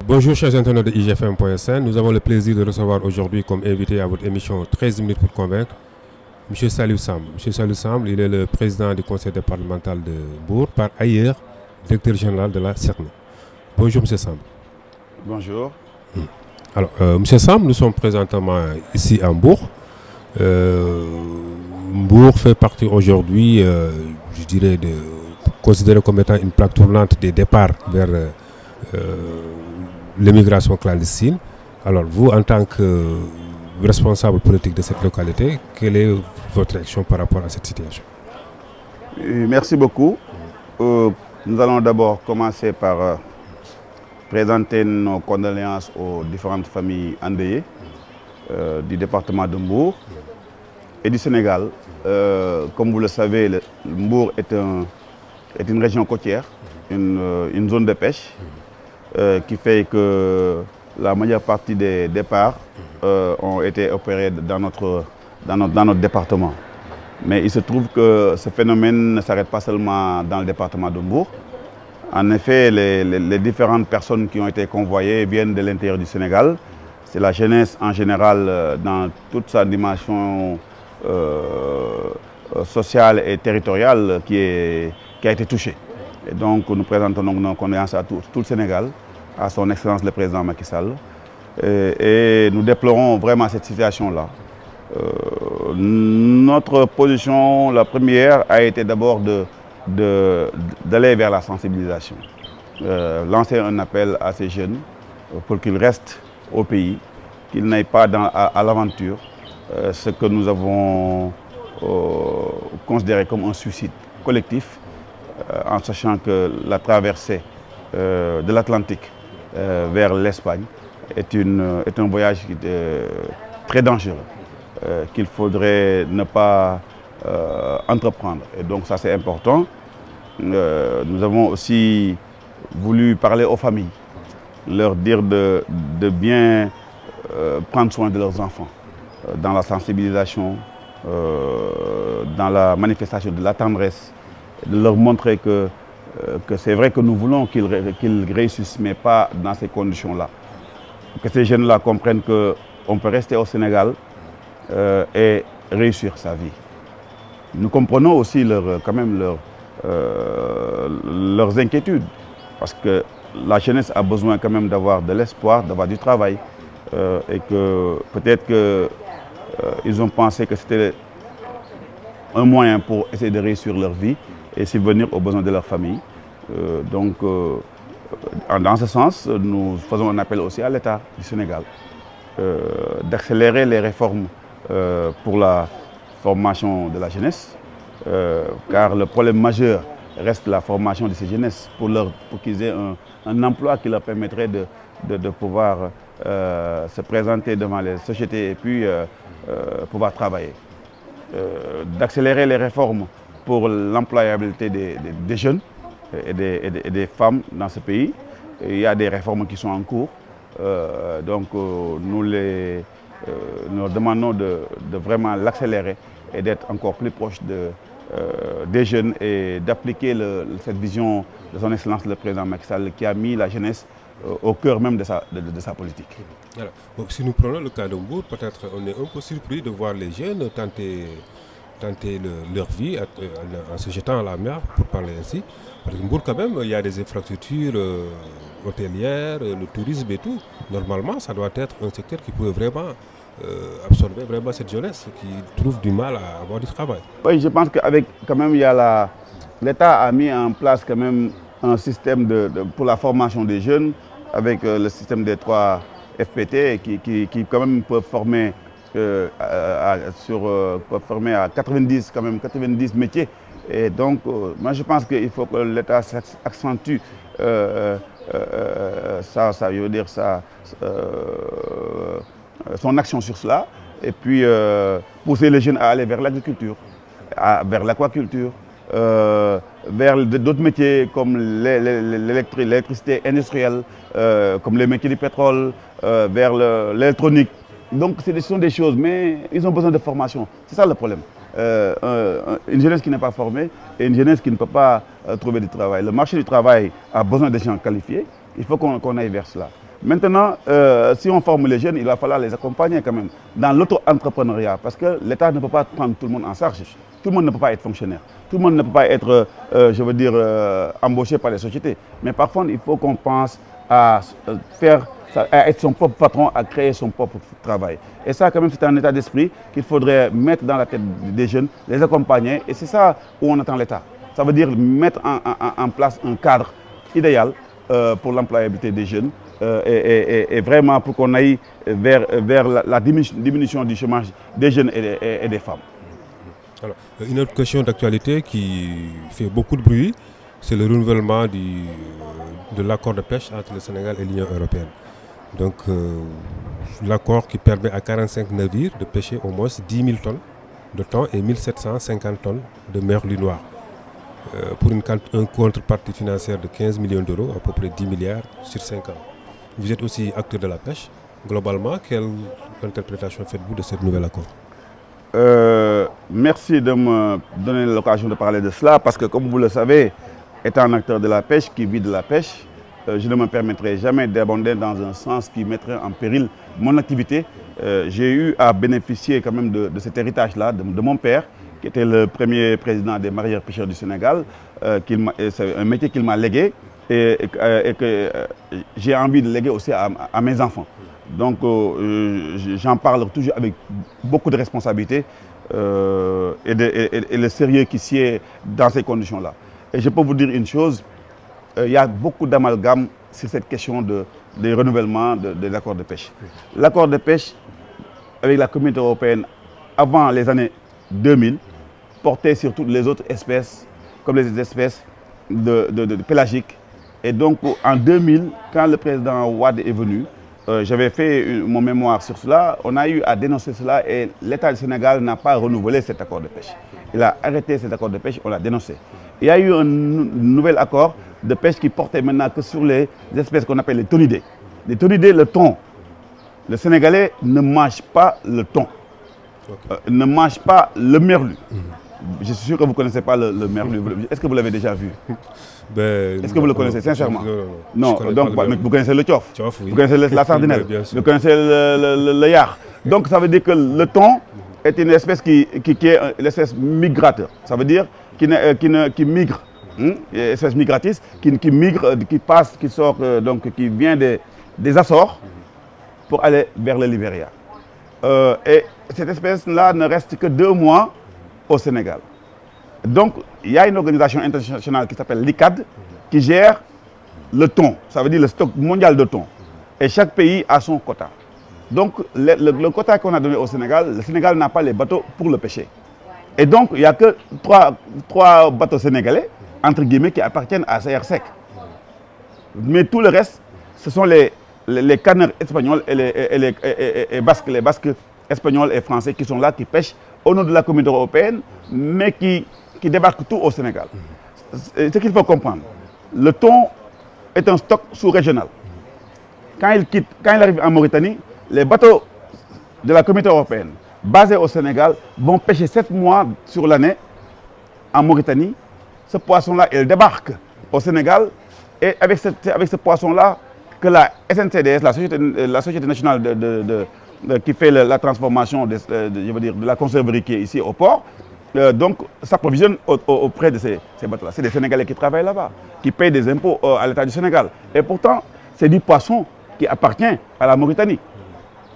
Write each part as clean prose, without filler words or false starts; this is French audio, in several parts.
Bonjour chers internautes de IGFM.sn, nous avons le plaisir de recevoir aujourd'hui comme invité à votre émission 13 minutes pour convaincre M. Salif Samb. M. Salif Samb, il est le président du conseil départemental de Mbour, par ailleurs directeur général de la CERNE. Bonjour M. Samb. Bonjour. Alors M. Samb, nous sommes présentement ici à Mbour. Mbour fait partie aujourd'hui, je dirais, considéré comme étant une plaque tournante des départs vers l'immigration clandestine. Alors vous, en tant que responsable politique de cette localité, quelle est votre réaction par rapport à cette situation? Merci beaucoup. Nous allons d'abord commencer par présenter nos condoléances aux différentes familles endeuillées du département de Mbour et du Sénégal. Comme vous le savez, Mbour est une région côtière, une zone de pêche qui fait que la majeure partie des départs ont été opérés dans notre département. Mais il se trouve que ce phénomène ne s'arrête pas seulement dans le département de Mbour. En effet, les différentes personnes qui ont été convoyées viennent de l'intérieur du Sénégal. C'est la jeunesse en général dans toute sa dimension sociale et territoriale qui a été touchée. Et donc nous présentons nos condoléances à tout le Sénégal, à son Excellence le Président Macky Sall. Et nous déplorons vraiment cette situation-là. Notre position, la première, a été d'abord d'aller vers la sensibilisation. Lancer un appel à ces jeunes pour qu'ils restent au pays, qu'ils n'aillent pas à l'aventure, ce que nous avons considéré comme un suicide collectif, en sachant que la traversée de l'Atlantique vers l'Espagne est un voyage très dangereux qu'il faudrait ne pas entreprendre. Et donc ça c'est important. Nous avons aussi voulu parler aux familles, leur dire de bien prendre soin de leurs enfants, dans la sensibilisation, dans la manifestation de la tendresse, de leur montrer que c'est vrai que nous voulons qu'ils réussissent, mais pas dans ces conditions-là. Que ces jeunes-là comprennent qu'on peut rester au Sénégal et réussir sa vie. Nous comprenons aussi leurs inquiétudes, parce que la jeunesse a besoin quand même d'avoir de l'espoir, d'avoir du travail, et que peut-être qu'ils ont pensé que c'était un moyen pour essayer de réussir leur vie et subvenir aux besoins de leur famille. Dans ce sens, nous faisons un appel aussi à l'État du Sénégal d'accélérer les réformes pour la formation de la jeunesse, car le problème majeur reste la formation de ces jeunesses pour qu'ils aient un emploi qui leur permettrait de pouvoir se présenter devant les sociétés et puis pouvoir travailler. D'accélérer les réformes pour l'employabilité des jeunes et des femmes dans ce pays. Il y a des réformes qui sont en cours. Nous demandons de vraiment l'accélérer et d'être encore plus proche des jeunes et d'appliquer cette vision de son Excellence le Président Macky Sall qui a mis la jeunesse au cœur même de sa politique. Alors, si nous prenons le cas de Mbour, peut-être on est un peu surpris de voir les jeunes tenter leur vie en se jetant à la mer, pour parler ainsi. Parce que Mbour, quand même, il y a des infrastructures hôtelières, le tourisme et tout. Normalement, ça doit être un secteur qui peut vraiment absorber vraiment cette jeunesse qui trouve du mal à avoir du travail. Oui, je pense qu'avec quand même, l'État a mis en place quand même un système pour la formation des jeunes avec le système des 3 FPT qui quand même peuvent former à 90 métiers. Et donc, moi je pense qu'il faut que l'État accentue son action sur cela et puis pousser les jeunes à aller vers l'agriculture, vers l'aquaculture, vers d'autres métiers comme l'électricité industrielle, comme les métiers du pétrole, vers l'électronique. Donc ce sont des choses, mais ils ont besoin de formation. C'est ça le problème. Une jeunesse qui n'est pas formée et une jeunesse qui ne peut pas trouver du travail. Le marché du travail a besoin de gens qualifiés. Il faut qu'on aille vers cela. Maintenant, si on forme les jeunes, il va falloir les accompagner quand même dans l'auto-entrepreneuriat parce que l'État ne peut pas prendre tout le monde en charge. Tout le monde ne peut pas être fonctionnaire. Tout le monde ne peut pas être, embauché par les sociétés. Mais parfois, il faut qu'on pense à être son propre patron, à créer son propre travail. Et ça, quand même, c'est un état d'esprit qu'il faudrait mettre dans la tête des jeunes, les accompagner. Et c'est ça où on attend l'État. Ça veut dire mettre en place un cadre idéal pour l'employabilité des jeunes et vraiment pour qu'on aille vers la diminution du chômage des jeunes et des femmes. Alors, une autre question d'actualité qui fait beaucoup de bruit, c'est le renouvellement de l'accord de pêche entre le Sénégal et l'Union européenne. Donc, l'accord qui permet à 45 navires de pêcher au moins 10 000 tonnes de thon et 1750 tonnes de merlu noir. Pour une contrepartie financière de 15 millions d'euros, à peu près 10 milliards sur 5 ans. Vous êtes aussi acteur de la pêche. Globalement, quelle interprétation faites-vous de ce nouvel accord? Merci de me donner l'occasion de parler de cela parce que comme vous le savez, étant un acteur de la pêche qui vit de la pêche, je ne me permettrai jamais d'abonder dans un sens qui mettrait en péril mon activité. J'ai eu à bénéficier quand même de cet héritage-là, de mon père, qui était le premier président des mareyeurs pêcheurs du Sénégal. C'est un métier qu'il m'a légué et que j'ai envie de léguer aussi à mes enfants. Donc j'en parle toujours avec beaucoup de responsabilité et le sérieux qui sied dans ces conditions-là. Et je peux vous dire une chose, il y a beaucoup d'amalgame sur cette question des renouvellements des accords de pêche. L'accord de pêche avec la Communauté européenne avant les années 2000 portait sur toutes les autres espèces, comme les espèces de pélagiques. Et donc en 2000, quand le président Wade est venu, j'avais fait mon mémoire sur cela, on a eu à dénoncer cela et l'État du Sénégal n'a pas renouvelé cet accord de pêche. Il a arrêté cet accord de pêche, on l'a dénoncé. Il y a eu un nouvel accord de pêche qui portait maintenant que sur les espèces qu'on appelle les thonidés. Les thonidés, le thon. Le Sénégalais ne mange pas le thon, ne mange pas le merlu. Je suis sûr que vous ne connaissez pas le merlu. Est-ce que vous l'avez déjà vu? Est-ce que vous le connaissez sincèrement? Non, donc vous connaissez le tchof, oui. Vous connaissez la sardinelle, vous connaissez le yard. Donc ça veut dire que le thon est une espèce qui est une espèce migrateur. Ça veut dire qui migre, une espèce migratrice, qui migre, qui passe, qui sort, donc qui vient des Açores pour aller vers le Libéria. Et cette espèce-là ne reste que 2 mois au Sénégal. Donc, il y a une organisation internationale qui s'appelle l'ICAD qui gère le thon, ça veut dire le stock mondial de thon. Et chaque pays a son quota. Donc, le quota qu'on a donné au Sénégal, le Sénégal n'a pas les bateaux pour le pêcher. Et donc, il n'y a que 3 bateaux sénégalais, entre guillemets, qui appartiennent à CRSEC. Mais tout le reste, ce sont les canneurs espagnols et les basques espagnols et français qui sont là, qui pêchent au nom de la Communauté européenne, mais qui débarquent tout au Sénégal. Ce qu'il faut comprendre, le thon est un stock sous-régional. Quand il arrive en Mauritanie, les bateaux de la Communauté européenne basés au Sénégal vont pêcher 7 mois sur l'année en Mauritanie. Ce poisson-là, il débarque au Sénégal et avec ce poisson-là que la SNCDS, la Société nationale qui fait la transformation de la conserverie qui est ici au port, donc s'approvisionne auprès de ces bateaux-là. C'est des Sénégalais qui travaillent là-bas, qui payent des impôts à l'État du Sénégal. Et pourtant, c'est du poisson qui appartient à la Mauritanie.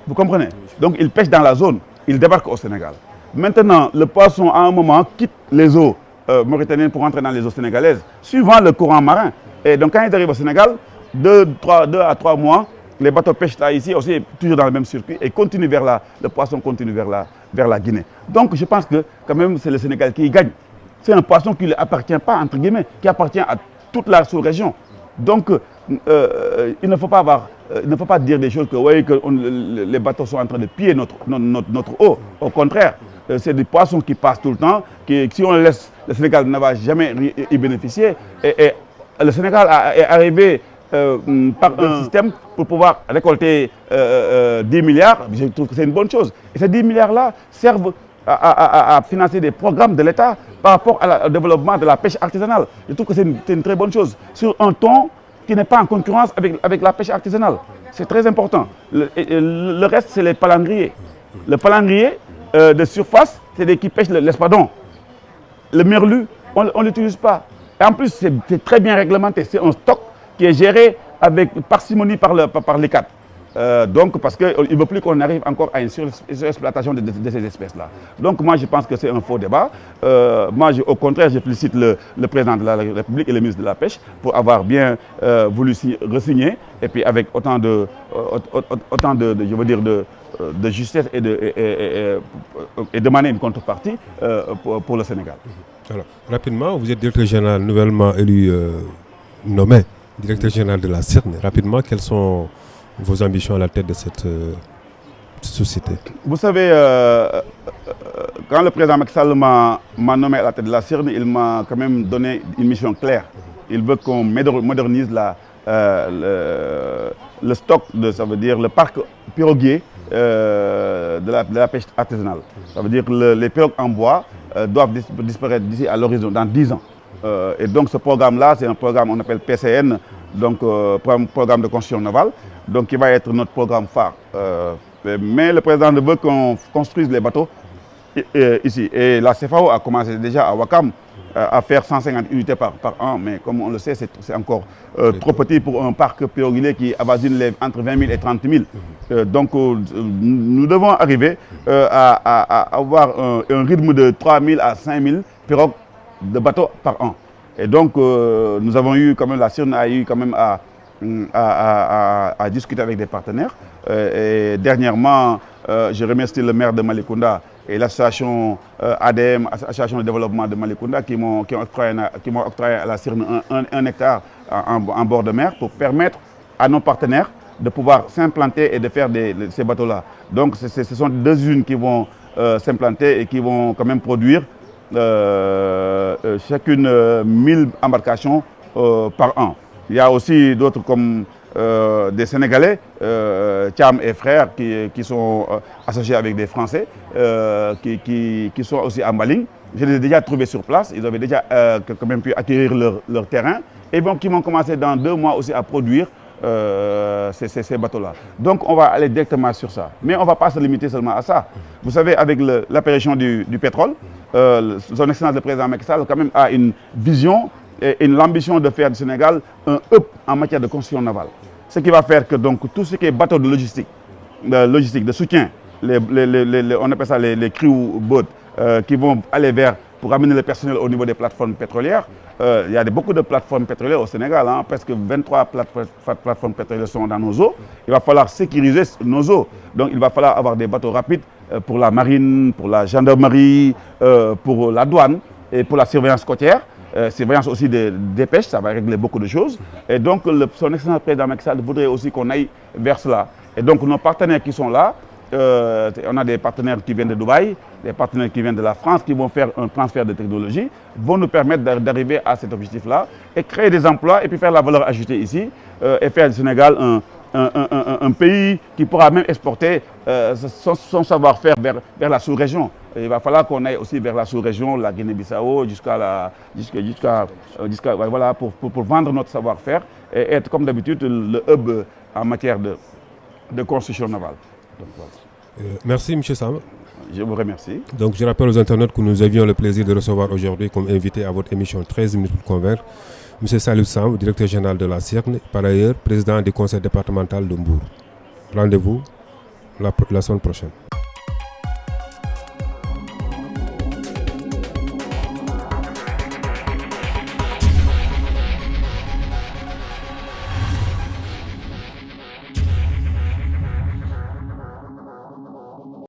Vous comprenez? Donc ils pêchent dans la zone, ils débarquent au Sénégal. Maintenant, le poisson, à un moment, quitte les eaux mauritaniennes pour entrer dans les eaux sénégalaises, suivant le courant marin. Et donc quand il arrive au Sénégal, 2 à 3 mois, les bateaux pêchent là, ici, aussi toujours dans le même circuit, et le poisson continue vers la Guinée. Donc je pense que quand même c'est le Sénégal qui gagne. C'est un poisson qui ne appartient pas, entre guillemets, qui appartient à toute la sous-région. Donc il ne faut pas dire des choses que, ouais, que les bateaux sont en train de piller notre eau. Au contraire, c'est des poissons qui passent tout le temps, si on laisse, le Sénégal ne va jamais y bénéficier. Et le Sénégal est arrivé par un système pour pouvoir récolter 10 milliards, je trouve que c'est une bonne chose. Et ces 10 milliards-là servent à financer des programmes de l'État par rapport au développement de la pêche artisanale. Je trouve que c'est une très bonne chose. Sur un thon qui n'est pas en concurrence avec la pêche artisanale. C'est très important. Le reste, c'est les palangriers. Le palangrier de surface, c'est des qui pêchent l'espadon. Le merlu, on ne l'utilise pas. Et en plus, c'est très bien réglementé. C'est un stock qui est géré avec parcimonie par l'ECAT. Donc, parce qu'il ne veut plus qu'on arrive encore à une surexploitation de ces espèces-là. Donc, moi, je pense que c'est un faux débat. Moi, au contraire, je félicite le président de la République et le ministre de la Pêche pour avoir bien voulu re-signer, et puis avec autant de je veux dire, de justesse et demander une contrepartie pour le Sénégal. Alors, rapidement, vous êtes directeur général nouvellement élu, nommé directeur général de la CIRN. Rapidement, quelles sont vos ambitions à la tête de cette société? Vous savez, quand le président Macky Sall m'a nommé à la tête de la CIRN, il m'a quand même donné une mission claire. Il veut qu'on modernise le stock, ça veut dire le parc piroguier de la pêche artisanale. Ça veut dire que les pirogues en bois doivent disparaître d'ici à l'horizon, dans 10 ans. Et donc ce programme-là, c'est un programme qu'on appelle PCN, donc programme de construction navale, donc qui va être notre programme phare. Mais le président veut qu'on construise les bateaux ici. Et la CFAO a commencé déjà à Ouakam à faire 150 unités par an, mais comme on le sait, c'est encore trop petit pour un parc piroguier qui avoisine entre 20 000 et 30 000. Donc nous devons arriver à avoir un rythme de 3 000 à 5 000 pirogues de bateaux par an. Et donc nous avons eu quand même, la CIRN a eu quand même à discuter avec des partenaires. Et dernièrement, je remercie le maire de Malicounda et l'association ADM, Association de développement de Malicounda, qui m'ont octroyé à la CIRN un hectare en bord de mer pour permettre à nos partenaires de pouvoir s'implanter et de faire ces bateaux-là. Donc ce sont 2 usines qui vont s'implanter et qui vont quand même produire chacune 1000 embarcations par an. Il y a aussi d'autres comme des Sénégalais, Thiam et frères, qui sont associés avec des Français, qui sont aussi à Maling. Je les ai déjà trouvés sur place, ils avaient déjà quand même pu acquérir leur terrain, et donc ils vont commencer dans 2 mois aussi à produire ces bateaux-là. Donc on va aller directement sur ça. Mais on ne va pas se limiter seulement à ça. Vous savez, avec l'apparition du pétrole, son excellence le président Macky Sall quand même a une vision et l'ambition de faire du Sénégal un hub en matière de construction navale. Ce qui va faire que donc, tout ce qui est bateau de logistique, de soutien, on appelle ça les crew boats, qui vont aller pour amener le personnel au niveau des plateformes pétrolières. Il y a beaucoup de plateformes pétrolières au Sénégal, hein, presque 23 plateformes pétrolières sont dans nos eaux. Il va falloir sécuriser nos eaux. Donc il va falloir avoir des bateaux rapides pour la marine, pour la gendarmerie, pour la douane et pour la surveillance côtière. Surveillance aussi des pêches, ça va régler beaucoup de choses. Et donc son excellence président Macky Sall voudrait aussi qu'on aille vers cela. Et donc nos partenaires qui sont là, on a des partenaires qui viennent de Dubaï, des partenaires qui viennent de la France, qui vont faire un transfert de technologie, vont nous permettre d'arriver à cet objectif-là et créer des emplois et puis faire la valeur ajoutée ici et faire du Sénégal un pays qui pourra même exporter son savoir-faire vers la sous-région. Il va falloir qu'on aille aussi vers la sous-région, la Guinée-Bissau, voilà, pour vendre notre savoir-faire et être comme d'habitude le hub en matière de construction navale. Donc, voilà. Merci M. Sam. Je vous remercie. Donc je rappelle aux internautes que nous avions le plaisir de recevoir aujourd'hui comme invité à votre émission 13 minutes pour convaincre M. Salif Sam, directeur général de la CIRN, par ailleurs président du conseil départemental de Mbour. Rendez-vous la semaine prochaine.